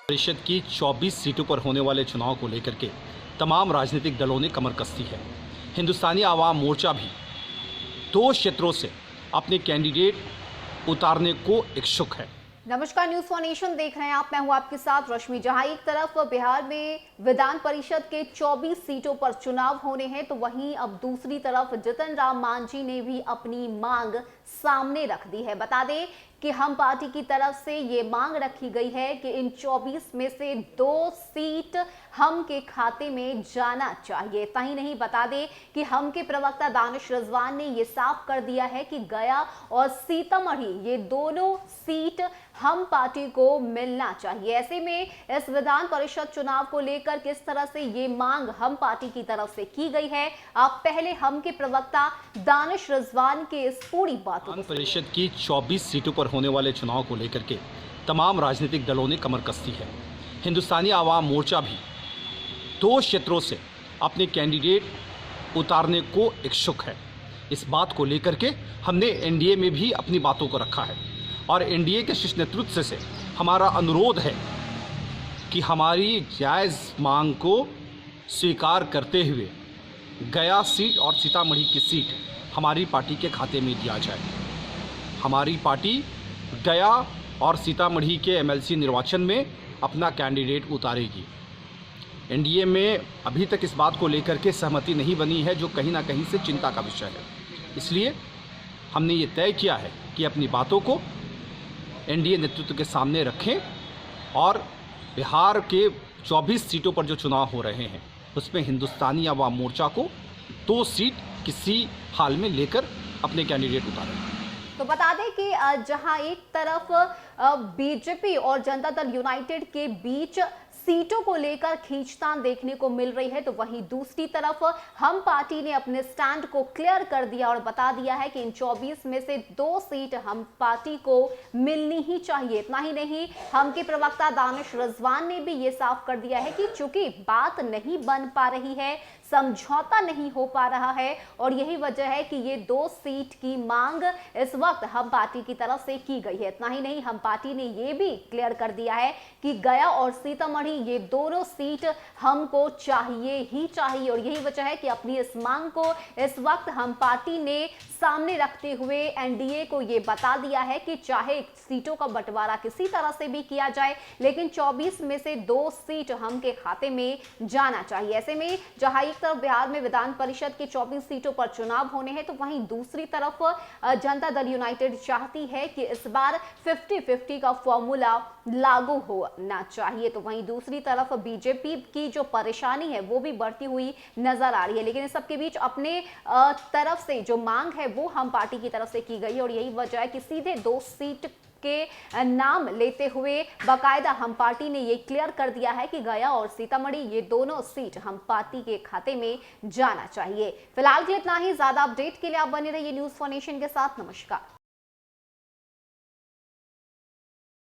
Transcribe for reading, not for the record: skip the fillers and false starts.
परिषद की 24 सीटों पर होने वाले चुनाव को लेकर के तमाम राजनीतिक दलों ने कमर कसी है। हिंदुस्तानी आवाम मोर्चा भी 2 क्षेत्रों से अपने कैंडिडेट उतारने को इच्छुक है। नमस्कार, न्यूज फॉर नेशन देख रहे हैं आप। मैं हूं आपके साथ रश्मि। जहां एक तरफ बिहार में विधान परिषद के 24 सीटों पर चुनाव होने हैं, तो वहीं अब दूसरी तरफ जितन राम मांझी ने भी अपनी मांग सामने रख दी है। बता दें कि हम पार्टी की तरफ से ये मांग रखी गई है कि इन 24 में से 2 सीट हम के खाते में जाना चाहिए। इतना ही नहीं, बता दें कि हम के प्रवक्ता दानिश रिजवान ने ये साफ कर दिया है कि गया और सीतामढ़ी ये दोनों सीट हम पार्टी को मिलना चाहिए। ऐसे में इस विधान परिषद चुनाव को लेकर किस तरह से ये मांग हम पार्टी की तरफ से की गई है, आप पहले हम के प्रवक्ता दानिश रिजवान के इस पूरी बात को। परिषद की 24 सीटों पर होने वाले चुनाव को लेकर के तमाम राजनीतिक दलों ने कमर कसी है। हिंदुस्तानी आवाम मोर्चा भी 2 क्षेत्रों से अपने कैंडिडेट उतारने को इच्छुक है। इस बात को लेकर के हमने एनडीए में भी अपनी बातों को रखा है और एनडीए के शीर्ष नेतृत्व से हमारा अनुरोध है कि हमारी जायज़ मांग को स्वीकार करते हुए गया सीट और सीतामढ़ी की सीट हमारी पार्टी के खाते में दिया जाए। हमारी पार्टी गया और सीतामढ़ी के एमएलसी निर्वाचन में अपना कैंडिडेट उतारेगी। एनडीए में अभी तक इस बात को लेकर के सहमति नहीं बनी है, जो कहीं ना कहीं से चिंता का विषय है। इसलिए हमने ये तय किया है कि अपनी बातों को एनडीए नेतृत्व के सामने रखें और बिहार के 24 सीटों पर जो चुनाव हो रहे हैं उसमें हिंदुस्तानी आवाम मोर्चा को 2 सीट किसी हाल में लेकर अपने कैंडिडेट उतारें। तो बता दें कि जहां एक तरफ बीजेपी और जनता दल यूनाइटेड के बीच सीटों को लेकर खींचतान देखने को मिल रही है, तो वहीं दूसरी तरफ हम पार्टी ने अपने स्टैंड को क्लियर कर दिया और बता दिया है कि इन 24 में से 2 सीट हम पार्टी को मिलनी ही चाहिए। इतना ही नहीं, हम के प्रवक्ता दानिश रिजवान ने भी ये साफ कर दिया है कि चूंकि बात नहीं बन पा रही है, समझौता नहीं हो पा रहा है और यही वजह है कि ये 2 सीट की मांग इस वक्त हम पार्टी की तरफ से की गई है। इतना ही नहीं, हम पार्टी ने ये भी क्लियर कर दिया है कि गया और सीतामढ़ी ये दोनों सीट हमको चाहिए ही चाहिए और यही वजह है कि अपनी इस मांग को इस वक्त हम पार्टी ने सामने रखते हुए एनडीए को ये बता दिया है कि चाहे सीटों का बंटवारा किसी तरह से भी किया जाए, लेकिन 24 में से 2 सीट हम के खाते में जाना चाहिए। ऐसे में जहां एक तरफ बिहार में विधान परिषद की 24 सीटों पर चुनाव होने हैं, तो वहीं दूसरी तरफ जनता दल यूनाइटेड चाहती है कि इस बार 50-50 का फॉर्मूला लागू होना चाहिए। तो वहीं दूसरी तरफ बीजेपी की जो परेशानी है वो भी बढ़ती हुई नजर आ रही है, लेकिन इस सबके बीच अपने तरफ से जो मांग है वो हम पार्टी की तरफ से की गई और यही वजह है कि सीधे 2 सीट के नाम लेते हुए बाकायदा हम पार्टी ने ये क्लियर कर दिया है कि गया और सीतामढ़ी ये दोनों सीट हम पार्टी के खाते में जाना चाहिए। फिलहाल के लिए इतना ही। ज्यादा अपडेट के लिए आप बने रहिए न्यूज फॉर नेशन के साथ। नमस्कार।